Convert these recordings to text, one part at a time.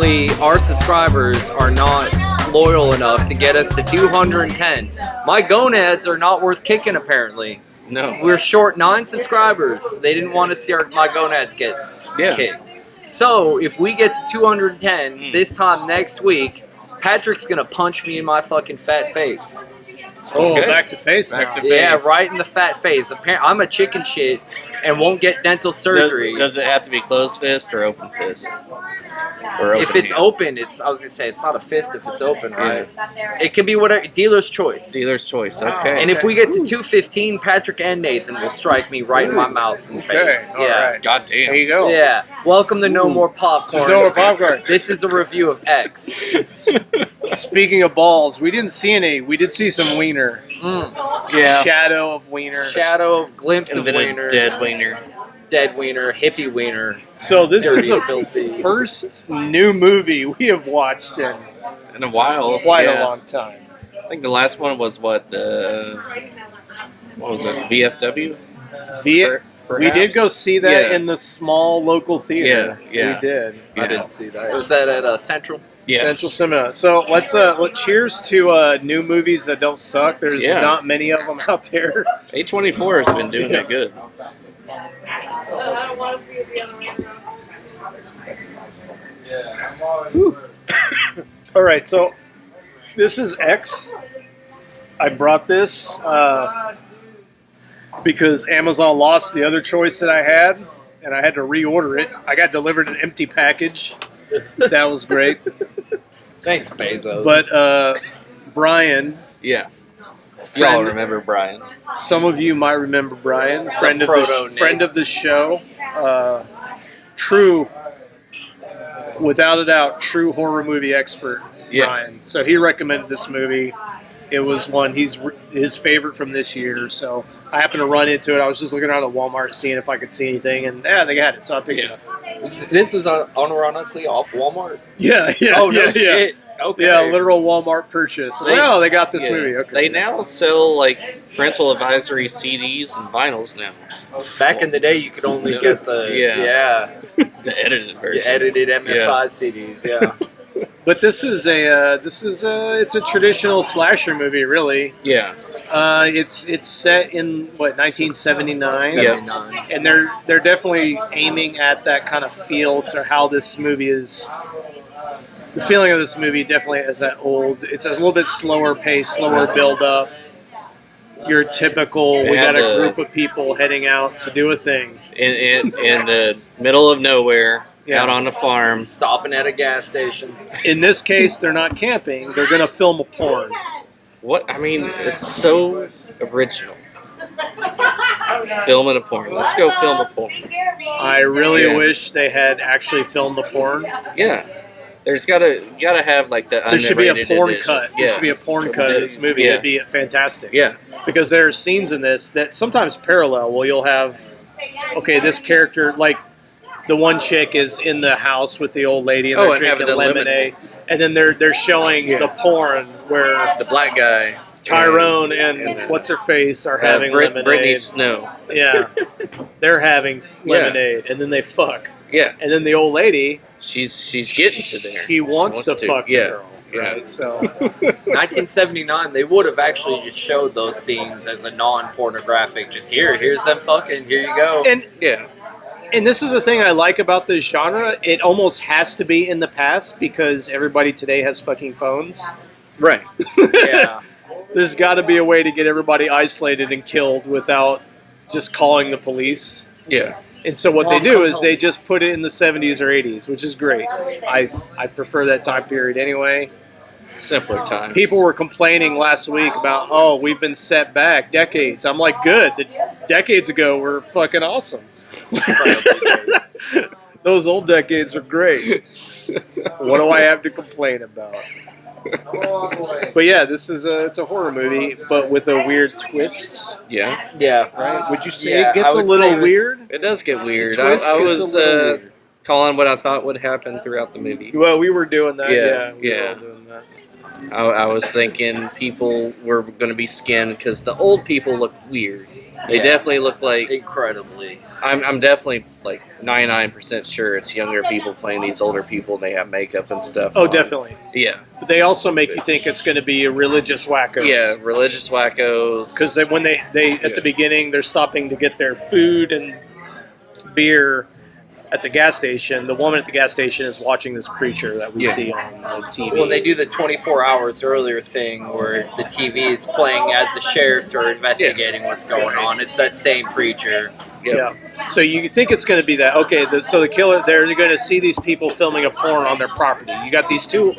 unfortunately, our subscribers are not loyal enough to get us to 210. My gonads are not worth kicking, apparently. No. We're short 9 subscribers. They didn't want to see my gonads get kicked. So, if we get to 210 this time next week, Patrick's going to punch me in my fucking fat face. Oh, back to face. Back to Yeah, face. right in the fat face. I'm a chicken shit and won't get dental surgery. Does it have to be closed fist or open fist? Or open If it's hand? open, I was gonna say it's not a fist if it's open, right? It can be whatever, dealer's choice. Dealer's choice. Okay. And if we get to 215, Patrick and Nathan will strike me right in my mouth and face. all Yeah. right. God damn. There you go. Yeah. Welcome to No More Popcorn. There's no more popcorn. This is a review of X. Speaking of balls, we didn't see any. We did see some wiener. Yeah. Shadow of wiener. Shadow of glimpse And of then wiener. a dead wiener. Dead wiener. Hippie wiener. So this is Dirty, the filthy. first new movie we have watched in In a while. quite yeah. a long time. I think the last one was what was it? VFW? We did go see that Yeah. in the small local theater. Yeah. We did. Yeah. I didn't see that. Was that at Central? Yeah. Central Cinema. So let's cheers to new movies that don't suck. There's not many of them out there. A24 has been doing it good. All right, so this is X. I brought this because Amazon lost the other choice that I had, and I had to reorder it. I got delivered an empty package. That was great. Thanks, Bezos. But Brian, Yeah. Y'all Friend- remember Brian. some of you might remember Brian, friend proto-Nick. of the show, true, without a doubt, true horror movie expert. Yeah. Brian. So he recommended this movie. It was one his favorite from this year. So I happened to run into it. I was just looking around at Walmart, seeing if I could see anything, and they had it. So I picked it up. This was unironically off Walmart. Yeah. Oh, no yeah. shit. Okay. Yeah, literal Walmart purchase. Oh, they got this Yeah. movie. Okay. They now sell like parental advisory CDs and vinyls now. Back in the day, you could only get the The edited version. edited MSI CDs. Yeah. But this is it's a traditional slasher movie, really. Yeah. It's set in what 1979. Yeah. And they're definitely aiming at that kind of feel to how this movie is. The feeling of this movie definitely is that old. It's a little bit slower pace, slower build up. Your typical, we got a group of people heading out to do a thing. In the middle of nowhere, out on the farm. Stopping at a gas station. In this case, they're not camping. They're going to film a porn. What? I mean, it's so original. Filming a porn. Let's go film a porn. I really Yeah. wish they had actually filmed the porn. Yeah. There's gotta have like the There should be a unrated porn edition. cut. Yeah. There should be a porn cut of this movie. Yeah. It'd be fantastic. Yeah. Because there are scenes in this that sometimes parallel. Well, you'll have, okay, this character, like the one chick is in the house with the old lady and they're and drinking having the lemonade. And then they're showing the porn where The black guy. Tyrone and what's her face are having lemonade. Brittany Snow. Yeah. They're having lemonade. And then they fuck. Yeah. And then the old lady, She's getting to there. she wants to fuck the Yeah. girl. Yeah. Right? So 1979, they would have actually just showed those scenes as a non-pornographic. Just here's them fucking. Here you go. and Yeah. And this is the thing I like about this genre. It almost has to be in the past because everybody today has fucking phones. Right. Yeah. There's got to be a way to get everybody isolated and killed without just calling the police. Yeah. And so what they do is they just put it in the 70s or 80s, which is great. I prefer that time period anyway. Simpler times. People were complaining last week about, oh, we've been set back decades. I'm like, good. The decades ago were fucking awesome. Those old decades are great. What do I have to complain about? But yeah, it's a horror movie, but with a weird twist. Yeah. Yeah. Right? Would you say Yeah, it gets I a would say little it was- weird? It does get weird. The twist I gets was a little weird. calling what I thought would happen throughout the movie. Well, we were doing that. Yeah, We were yeah. all doing that. I was thinking people were going to be skinned because the old people look weird. They definitely look like. incredibly. I'm definitely like 99% sure it's younger people playing these older people. And they have makeup and stuff. Oh, on. definitely. Yeah. But they also make you think it's going to be religious wackos. Yeah, religious wackos. Because when they at the beginning, they're stopping to get their food and beer at the gas station. The woman at the gas station is watching this preacher that we see on TV. Well, they do the 24 hours earlier thing where the TV is playing as the sheriffs are investigating what's going on. It's that same preacher. Yeah. So you think it's going to be that? Okay. So the killer, they're going to see these people filming a porn on their property. You got these two,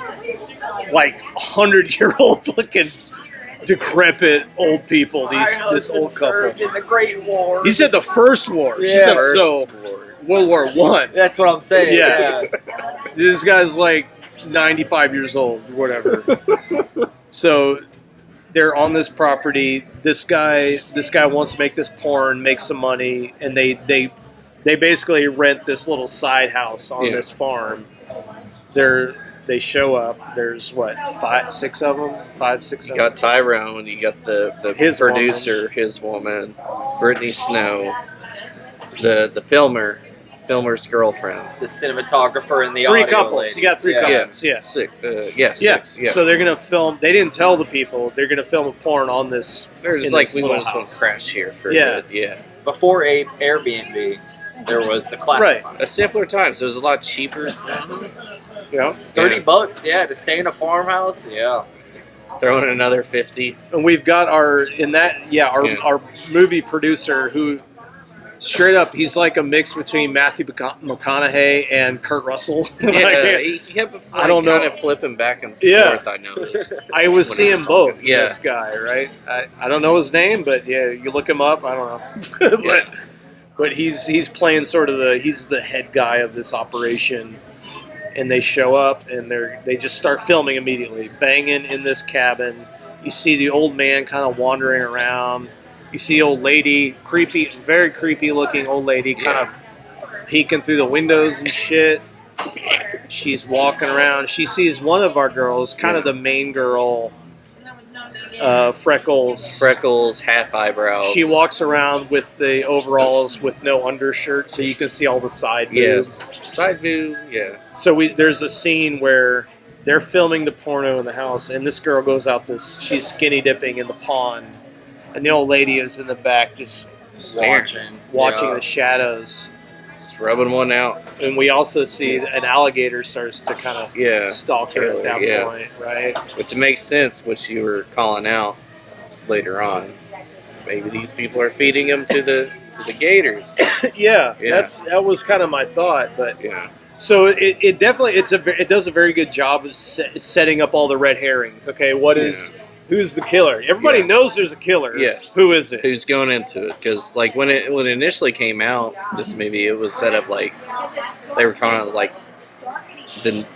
like 100-year-old looking, decrepit old people. This old couple. Served in the Great War. He said the First War. Yeah. So World War I. That's what I'm saying. Yeah. This guy's like 95 years old, whatever. So they're on this property. This guy wants to make this porn, make some money, and they basically rent this little side house on this farm. They show up. There's what, 5, 6 of them? 5, 6. You got Tyrone. You got the His producer, his woman, Brittany Snow, the filmer's girlfriend, The cinematographer and the 3 audio couples. lady. You got 3 couples. Yeah. 6. Yeah. 6. Yeah. So they're gonna film. They didn't tell the people they're gonna film a porn on this. They're just in like, this we little want to house. crash here for Yeah. a bit. Yeah. Before Airbnb, there was a classified. A simpler time, so it was a lot cheaper. Yeah. $30, to stay in a farmhouse. Yeah. Throw in another 50. And we've got our movie producer who, straight up, he's like a mix between Matthew McConaughey and Kurt Russell. Yeah, he kept I don't know. kind of flipping back and forth. Yeah. I noticed. I was when he seeing was both. talking. Yeah. This guy, right? I don't know his name, but yeah, you look him up. I don't know, but he's playing sort of he's the head guy of this operation. And they show up and they just start filming immediately, banging in this cabin. You see the old man kind of wandering around. You see the old lady, very creepy looking old lady, kind of peeking through the windows and shit. She's walking around. She sees one of our girls, kind of the main girl, Freckles, half eyebrows. She walks around with the overalls with no undershirt, so you can see all the side view. Yes, side view. Yeah. So there's a scene where they're filming the porno in the house, and this girl goes out she's skinny dipping in the pond, and the old lady is in the back just watching the shadows. Just rubbing one out. And we also see an alligator starts to kind of stalk her at that point, right? Which makes sense, which you were calling out later on. Maybe these people are feeding them to the gators. That was kind of my thought, but yeah. So it definitely it does a very good job of setting up all the red herrings. Okay, who's the killer? Everybody knows there's a killer. Yes. Who is it? Who's going into it? Because like when it initially came out, this movie, it was set up like they were kind of like the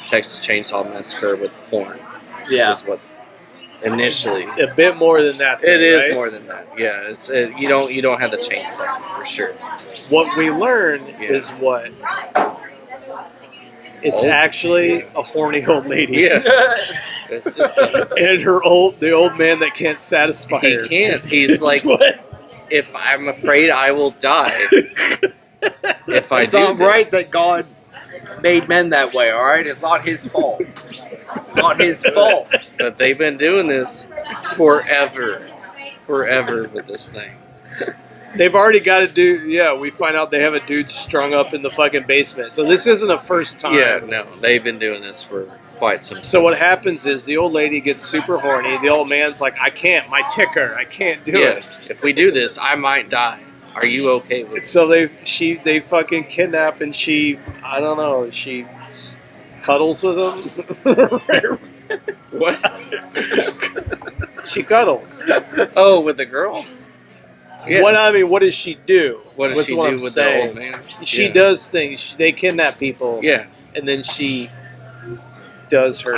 Texas Chainsaw Massacre with porn. Yeah. Is what initially. A bit more than that. It is right? more than that. Yeah. You don't have the chainsaw for sure. What we learn is what. It's actually a horny old lady. Yeah. It's just and the old man that can't satisfy her. He can't. He's like, if I'm afraid I will die if I it's do not this. right that God made men that way, all right? It's not his fault. It's not his fault. But they've been doing this forever with this thing. They've already got a dude. Yeah, we find out they have a dude strung up in the fucking basement. So this isn't the first time. Yeah, no, they've been doing this for quite some time. So what happens is the old lady gets super horny. The old man's like, I can't, my ticker, I can't do it. If we do this, I might die. Are you okay with it? So they fucking kidnap and she cuddles with him. What? She cuddles. Oh, with the girl? Yeah. What does she do? What does she do with the old man? She does things. They kidnap people. Yeah. And then she does her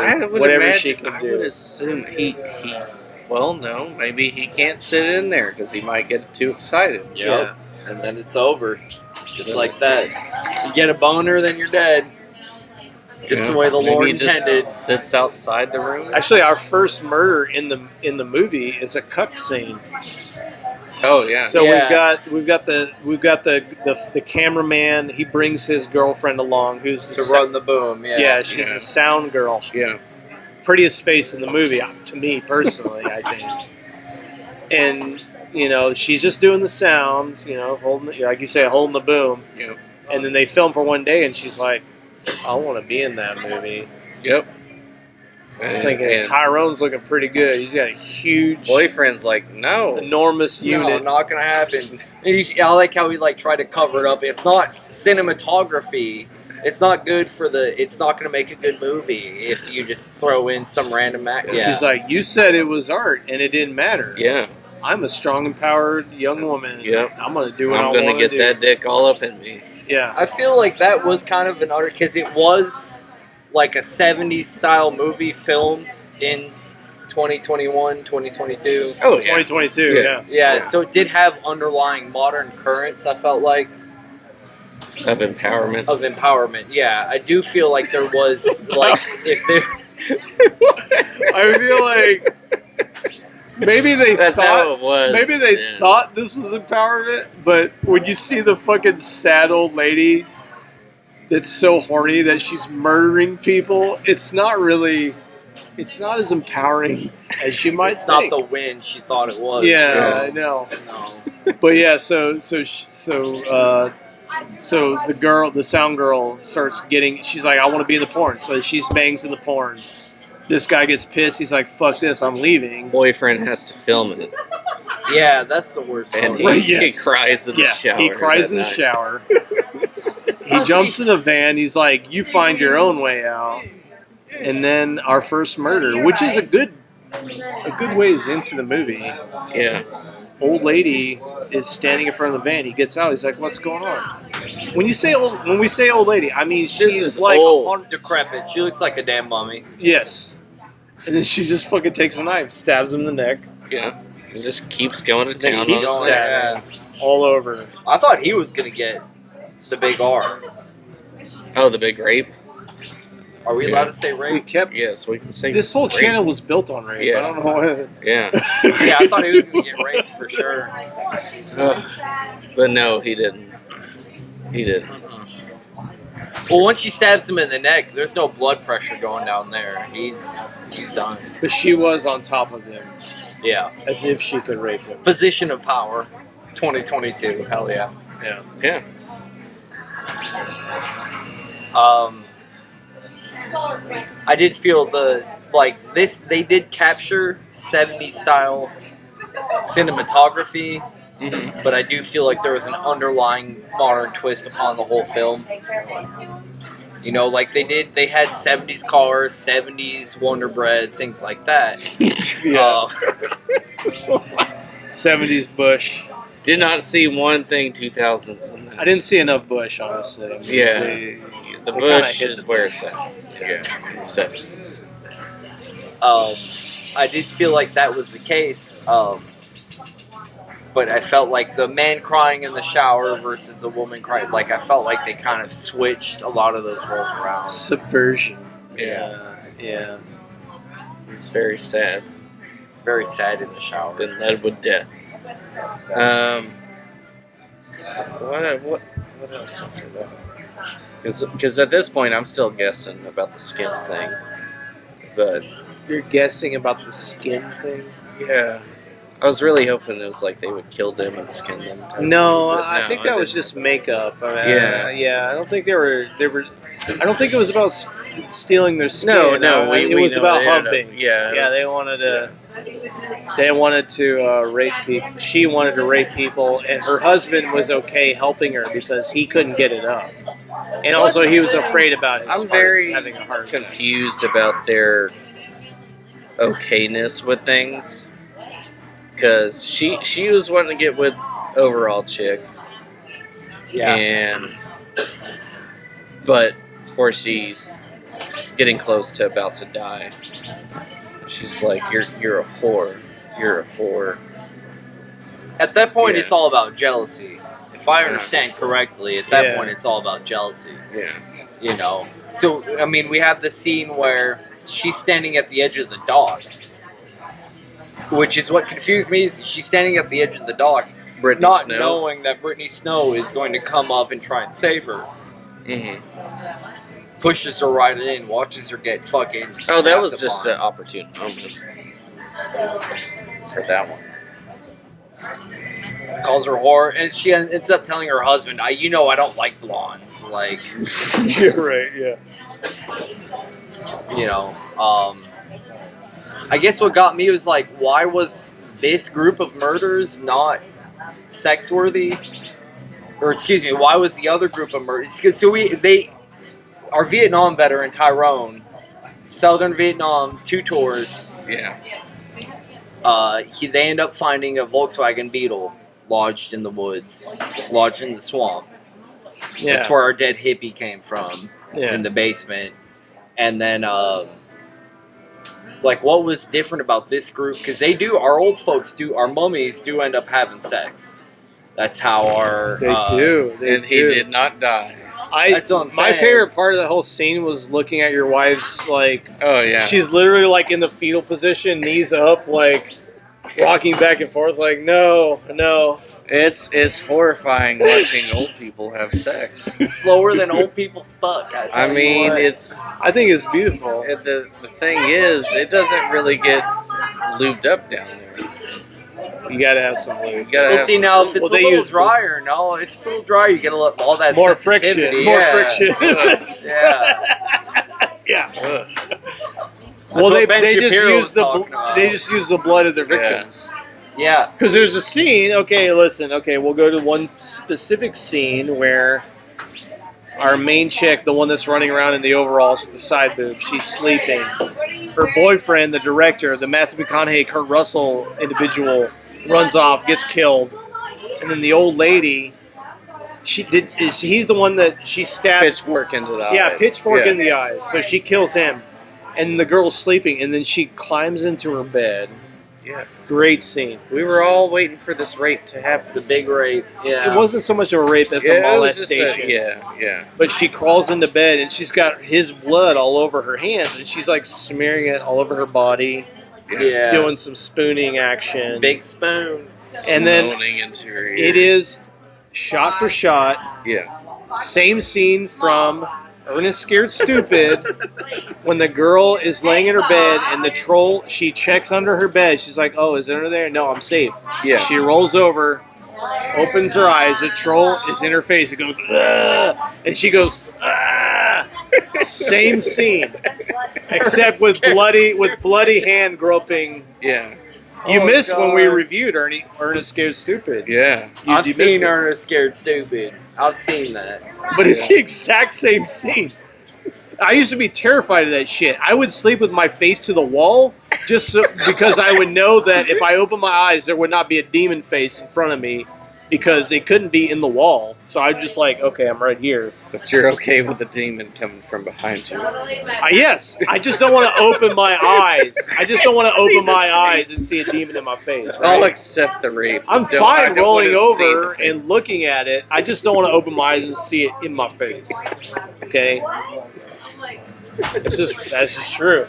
she can do. I would assume he well, no, maybe he can't sit in there because he might get too excited. Yeah. And then it's over. Just like that. You get a boner, then you're dead. Just the way the Lord intended. Just sits outside the room. Actually, our first murder in the movie is a cuck scene. Oh yeah. So Yeah. we've got the cameraman. He brings his girlfriend along, who's To run the boom. Yeah. yeah, she's Yeah. a sound girl. Yeah. Prettiest face in the movie to me personally, I think. And she's just doing the sound, holding, like you say, holding the boom. Yep. And then they film for one day, and she's like, "I want to be in that movie." Yep. I'm thinking Tyrone's looking pretty good. He's got a huge, boyfriend's like, no. enormous No, unit. not gonna happen. I like how he tried to cover it up. It's not cinematography. It's not good for the. It's not gonna make a good movie if you just throw in some random act. Yeah. She's like, "You said it was art, and it didn't matter. Yeah. I'm a strong, empowered young woman. Yep. I'm gonna do what I I'm want gonna to get do." that dick all up in me. Yeah, I feel like that was kind of an art because it was like a 70s style movie filmed in 2021, 2022. Oh yeah. 2022. Yeah. Yeah. Yeah, Yeah. so it did have underlying modern currents, I felt like, Of empowerment. of empowerment. Yeah, I do feel like there was, like, if there. I feel like maybe they That's thought how it was. maybe they Yeah. thought this was empowerment, but when you see the fucking sad old lady that's so horny that she's murdering people, it's not as empowering as you might It's not think. the win she thought it was. Yeah, I know. No. But yeah, so the sound girl starts getting. She's like, "I want to be in the porn." So she bangs in the porn. This guy gets pissed. He's like, "Fuck this! I'm leaving." Boyfriend has to film it, Yeah, that's the worst and part. he Yes. cries in the shower. he cries in the that night. shower. He jumps in the van. He's like, "You find your own way out." And then our first murder, which is a good ways into the movie. Yeah. Old lady is standing in front of the van. He gets out. He's like, "What's going on?" When we say old lady, I mean she's is like old. Decrepit. She looks like a damn mummy. yes. And then she just fucking takes a knife, stabs him in the neck, Yeah. And just keeps going to Then town keeps on stabbing. it. all over. I thought he was going to get the big R. Oh, the big rape. Are we Yeah. allowed to say We rape? kept Yes, we can say this whole rape. channel was built on rape. Yeah. I don't know what. Yeah. Yeah, I thought he was going to get raped for sure. But no, he didn't. He didn't. Well, once she stabs him in the neck, there's no blood pressure going down there. He's done. But she was on top of him, Yeah. as if she could rape him. Position of power, 2022. Hell yeah. Yeah. Yeah. I did feel they did capture 70s style cinematography, but I do feel like there was an underlying modern twist upon the whole film. You know, like they had 70s cars, 70s Wonder Bread, things like that. Yeah. 70s Uh, Bush. Did not see one thing 2000s in that. I didn't see enough Bush, honestly. I mean, Yeah. they The kinda bush hit is the where bush. it's at. Yeah. In the 70s. I did feel like that was the case, but I felt like the man crying in the shower versus the woman crying, like I felt like they kind of switched a lot of those roles around. subversion. Yeah. Yeah. It's very sad. Very sad in the shower. Been led with death. What else after that? Because at this point I'm still guessing about the skin thing. But You're guessing about the skin thing? yeah, I was really hoping it was like they would kill them and skin them. type No, thing, but I think that it was didn't. just makeup. I mean, Yeah. yeah. I don't think they were. I don't think it was about stealing their skin. No, it was know about they had humping. yeah, it Yeah, was- they wanted to. They wanted to rape people. She wanted to rape people, and her husband was okay helping her because he couldn't get it up, and also he was afraid about his I'm heart, very having a heart attack. confused about their okayness with things. Because she was wanting to get with overall chick, Yeah. but before she's getting close to about to die, she's like, "You're a whore. You're a whore." At that point, Yeah. it's all about jealousy. If I understand correctly, at that Yeah. point, it's all about jealousy. Yeah, You know? So, I mean, we have the scene where she's standing at the edge of the dock. Which is what confused me. Is she's standing at the edge of the dock, Brittany not Snow. knowing that Brittany Snow is going to come up and try and save her. Pushes her right in, watches her get fucking. Oh, that was snapped just upon. an opportune moment for that one. Calls her whore, and she ends up telling her husband, I don't like blondes. Like, You're right. Yeah. I guess what got me was like, why was this group of murders not sex worthy? Or excuse me, why was the other group of murders? Because our Vietnam veteran Tyrone, Southern Vietnam, 2 tours. Yeah. They end up finding a Volkswagen Beetle lodged in the woods, lodged in the swamp. Yeah. That's where our dead hippie came from, Yeah. in the basement. And then, what was different about this group? Because our old folks our mummies do end up having sex. That's how our... They do. They And do. he did not die. That's what I'm My saying. favorite part of the whole scene was looking at your wife's, like, Oh yeah. she's literally, like, in the fetal position, knees up, like, rocking back and forth, like, no. It's horrifying watching old people have sex. Slower than old people fuck. I mean, what. it's I think it's beautiful. the thing is, it doesn't really get lubed up down there. You gotta have some lube. You gotta We'll have see some- now if it's Well, a they little use- drier. No, if it's a little drier, you get all that More friction. sensitivity. More Yeah. friction. Yeah. Yeah. Ugh. Well, what they Ben just Shapiro use was the talking about. they just use the blood of their victims. Yeah. Because there's a scene. Okay, listen. Okay, we'll go to one specific scene where our main chick, the one that's running around in the overalls with the side boob, she's sleeping. Her boyfriend, the director, the Matthew McConaughey, Kurt Russell individual, runs off, gets killed, and then the old lady, he's the one that she stabbed. Pitchfork into the Yeah, eyes. pitchfork Yeah. in the eyes. So she kills him, and the girl's sleeping, and then she climbs into her bed. Yeah. Great scene. We were all waiting for this rape to happen. The big rape. Yeah. It wasn't so much of a rape as a it was just molestation. yeah. But she crawls into bed, and she's got his blood all over her hands, and she's like smearing it all over her body, Yeah. doing some spooning action. Big spoon. And then Moaning into her ears. it is shot for shot, Yeah. same scene from Ernest Scared Stupid, when the girl is laying in her bed and the troll, she checks under her bed. She's like, oh, is it under there? No, I'm safe. Yeah. She rolls over, opens her eyes. The troll is in her face. It goes, ugh, and she goes, ah. Same scene, except with bloody hand groping. Yeah. You Oh, missed when we God. reviewed Ernest Scared Stupid. Yeah. I've you missed seen it. Ernest Scared Stupid. I've seen that. But it's the exact same scene. I used to be terrified of that shit. I would sleep with my face to the wall just because I would know that if I opened my eyes, there would not be a demon face in front of me because it couldn't be in the wall. So I'm just like, okay, I'm right here. But you're okay with the demon coming from behind you. Yes, I just don't want to open my eyes. I just don't want to open my eyes and see a demon in my face. I'll Right? accept the rape. I'm I don't fine rolling wanna see over the and face. looking at it. I just don't want to open my eyes and see it in my face. Okay? That's just true.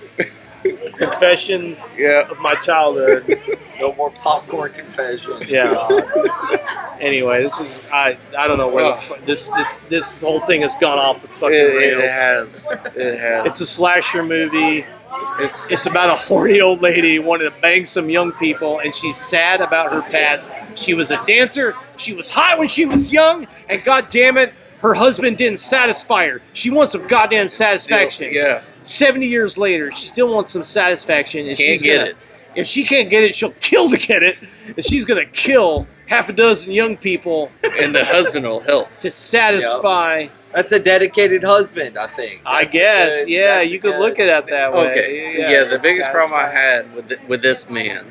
Confessions Yeah. of my childhood. No more popcorn confessions. Yeah. God. Anyway, this is I don't know where this whole thing has gone off the fucking rails. It has. It has. It's a slasher movie. It's It's about a horny old lady who wanted to bang some young people, and she's sad about her past. She was a dancer. She was hot when she was young, and god damn it, her husband didn't satisfy her. She wants some goddamn satisfaction. Yeah. 70 years later, she still wants some satisfaction, and Can't she's get gonna, it. If she can't get it, she'll kill to get it, and she's gonna kill half a dozen young people And the husband will help. to satisfy. That's a dedicated husband, I think. I That's a guess, good- yeah, that's you a could good- look at it that way. Okay. Yeah, the biggest problem I had with this man.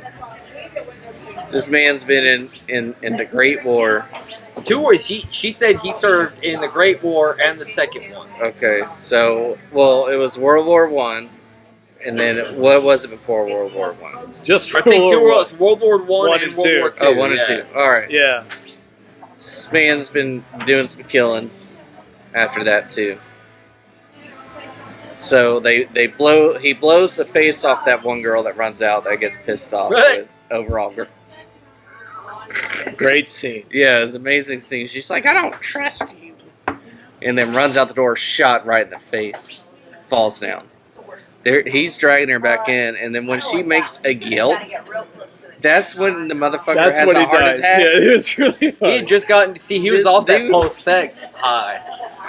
This man's been in the Great War. 2 wars. She said he served in the Great War and the Second one. Okay, so it was World War One, and then what was it before World War One? Just I think 2 World War- worlds. World War One One and and World two. War Two. Oh, 1 and yeah. 2. All right. Yeah. This man's been doing some killing after that too. So he blows the face off that one girl that runs out that gets pissed off with overall girls. Great scene. Yeah, it was an amazing scene. She's like, I don't trust you. And then runs out the door, shot right in the face. Falls down. He's dragging her back in, and then when she makes a yelp, that's when the motherfucker has a heart attack. Yeah, it's really funny. He had just gotten to see. He was This off that dude- post-sex high.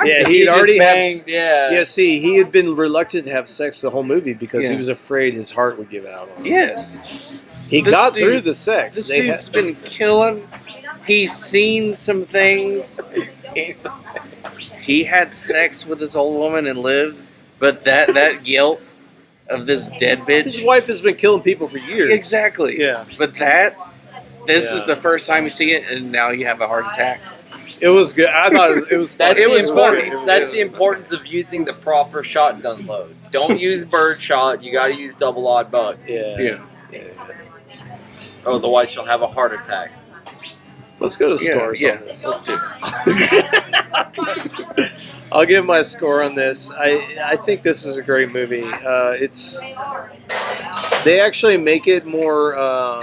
Yeah, He he'd just already banged. had. Yeah. Yeah, see, he had been reluctant to have sex the whole movie because he Yeah. was afraid his heart would give out on him. Yes. He This got dude- through the sex. This They dude's had- been killing. He's seen some things. He had sex with this old woman and lived, but that yelp of this dead his bitch. wife has been killing people for years. Exactly. Yeah. But this is Yeah. the first time you see it, and now you have a heart attack. It was good. I thought it was That's funny. It the was importance. funny. It That's the was importance of using the proper shotgun load. Don't use bird shot. You got to use double odd buck. Yeah. Yeah. Otherwise, you'll have a heart attack. Let's go to scores Yeah. on this. Let's do. I'll give my score on this. I think this is a great movie. They actually make it more.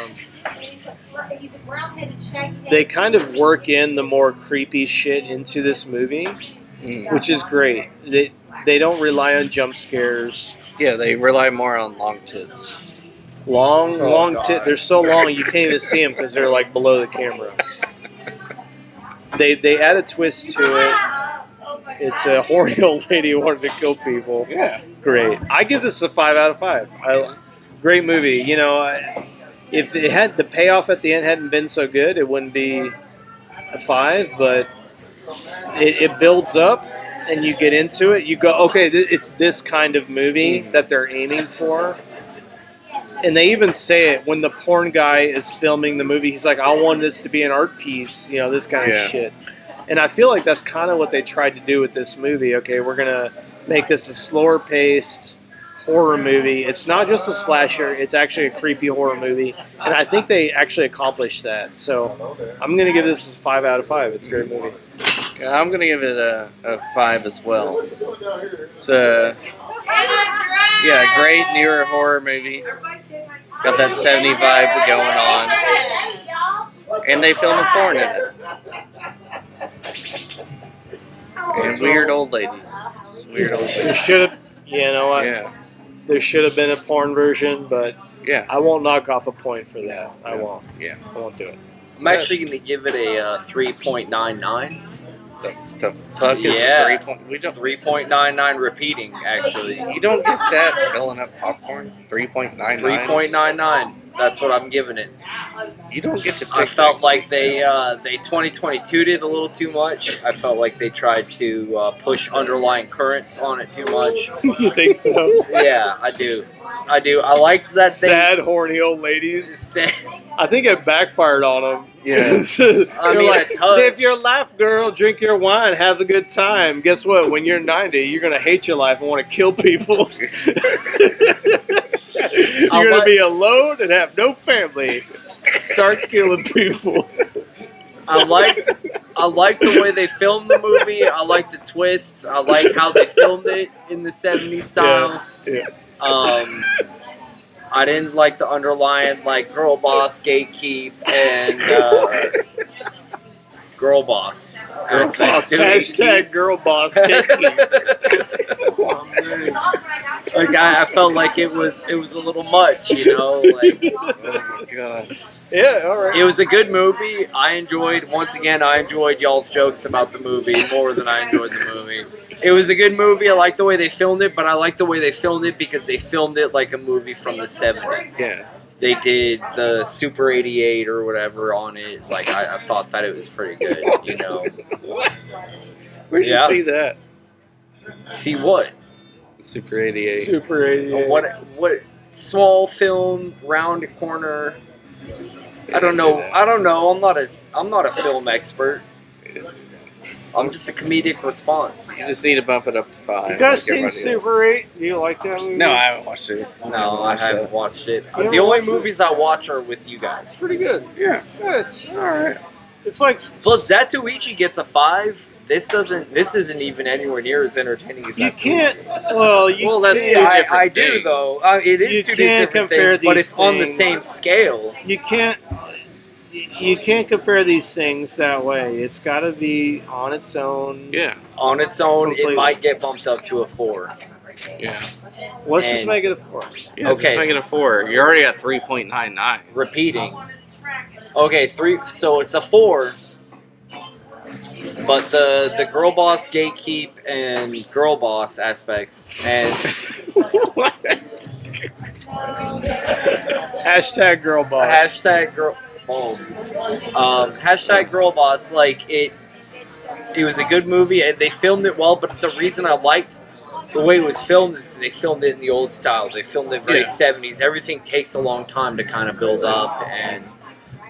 They kind of work in the more creepy shit into this movie, which is great. They don't rely on jump scares. Yeah, they rely more on long tits. Long God. They're so long you can't even see them because they're like below the camera. They add a twist to it. It's a horny old lady who wanted to kill people. Yeah. Great. I give this a 5 out of 5. Great movie. You know, if it had the payoff at the end hadn't been so good, it wouldn't be a 5. But it builds up, and you get into it. You go, okay, it's this kind of movie that they're aiming for. And they even say it when the porn guy is filming the movie. He's like, I want this to be an art piece, you know, this kind of shit. And I feel like that's kind of what they tried to do with this movie. Okay, we're going to make this a slower paced horror movie. It's not just a slasher, it's actually a creepy horror movie. And I think they actually accomplished that. So I'm going to give this a 5 out of 5. It's a great movie. Yeah, I'm gonna give it a 5 as well. It's a great newer horror movie. Got that 70 vibe going on, and they film a porn in it. And weird old ladies. There should have, you know what? Yeah, There should have been a porn version, but yeah, I won't knock off a point for that. I Yeah. won't. yeah. I won't do it. I'm actually going to give it a 3.99. The fuck is Yeah. 3 point? We don't. 3.99 repeating, actually. You don't get that filling up popcorn. 3.99. 3.99. That's what I'm giving it. You don't get to. Pick I felt next like week, they man. 2022 did a little too much. I felt like they tried to push underlying currents on it too much. You think so? Yeah, I do. I like that Sad, horny old they ladies. said. I think it backfired on them. Yeah. I mean, like, a touch. live your life, girl. Drink your wine. Have a good time. Guess what? When you're 90, you're going to hate your life and want to kill people. You're going to be alone and have no family. Start killing people. I liked the way they filmed the movie. I like the twists. I like how they filmed it in the 70s style. Yeah. I didn't like the underlying like girl boss, gatekeep, and girl boss. aspects to it. Hashtag girl boss. Like I felt like it was a little much, you know. Like Oh my god. Yeah, all right. it was a good movie. I enjoyed y'all's jokes about the movie more than I enjoyed the movie. It was a good movie. I like the way they filmed it, but I like the way they filmed it because they filmed it like a movie from the 70s. Yeah. They did the Super 88 or whatever on it. Like I thought that it was pretty good, you know. Where'd Yeah. you see that? See what? Super 88. Super 88. What small film, round corner. I don't know. I'm not a film expert. I'm just a comedic response. You just need to bump it up to 5. You guys like seen everybody Super else. 8? Do you like that movie? No, I haven't watched it. No, I haven't watched it. You The haven't only watched it? movies I watch are with you It's guys. pretty good. Yeah. Yeah, it's All right. it's like Plus, Zatoichi gets a 5. This doesn't. This isn't even anywhere near as entertaining as You that can't. Well, you Well, that's can't, two I different do things. though. It is You two can't different compare things, but these it's on the things. same scale. you can't. You can't compare these things that way. It's got to be on its own. Yeah. On its own, Completely. it might get bumped up to a 4. Yeah. Let's just And- make it a 4. Yeah. Okay. Just make it a 4. You're already at 3.99. Repeating. Okay, 3. So it's a 4. But the girl boss, gatekeep, and girl boss aspects, and What? Hashtag girl boss. hashtag girl. Oh, hashtag girl boss. Like it was a good movie, and they filmed it well. But the reason I liked the way it was filmed is they filmed it in the old style. They filmed it very Yeah. 70s. Everything takes a long time to kind of build up, and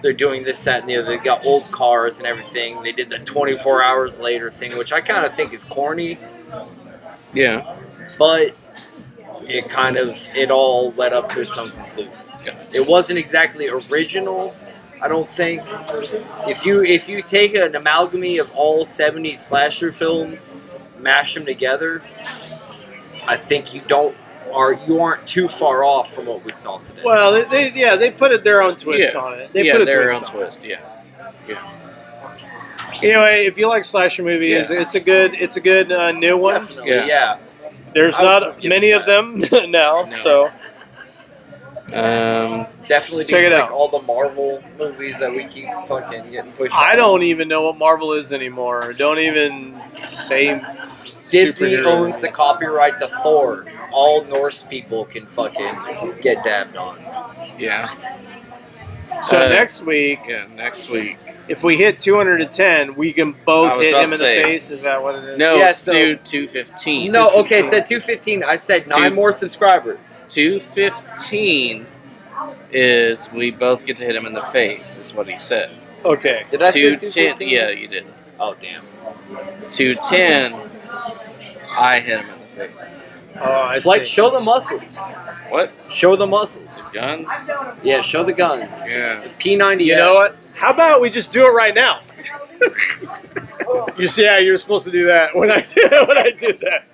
they're doing this, that, and the other. They got old cars and everything. They did the 24 hours later thing, which I kind of think is corny, Yeah. but it all led up to its own conclusion. Yeah. It wasn't exactly original, I don't think. If you take an amalgamy of all 70s slasher films, mash them together, I think you aren't too far off from what we saw today. Well, they put it their own twist Yeah. on it. They Yeah, put a their twist own on twist. Yeah. it. Anyway, if you like slasher movies, Yeah. it's a good new one. Definitely, Yeah. yeah. There's I would not give many it of them now, No. so Definitely Check beats it like out. all the Marvel movies that we keep fucking getting pushed. I out. don't even know what Marvel is anymore. Don't even say Disney superhero. owns the copyright to Thor. All Norse people can fucking get dabbed on. Yeah. So Uh, next week, Yeah. Next week. if we hit 210, we can I both was hit about him to in say- the face. Is that what it is? No, Yeah, it's so- 215. No, okay, it said 215. I said 9 Two- more subscribers. 215 is we both get to hit him in the face, is what he said. Okay. Did I say 210, 215? yeah, you did. Oh, damn. 210, I hit him in the face. Oh, I Like, see. show the muscles. What? Show the muscles. Guns? Yeah, show the guns. Yeah. P90. You know what? How about we just do it right now? You see how you're supposed to do that when I did that.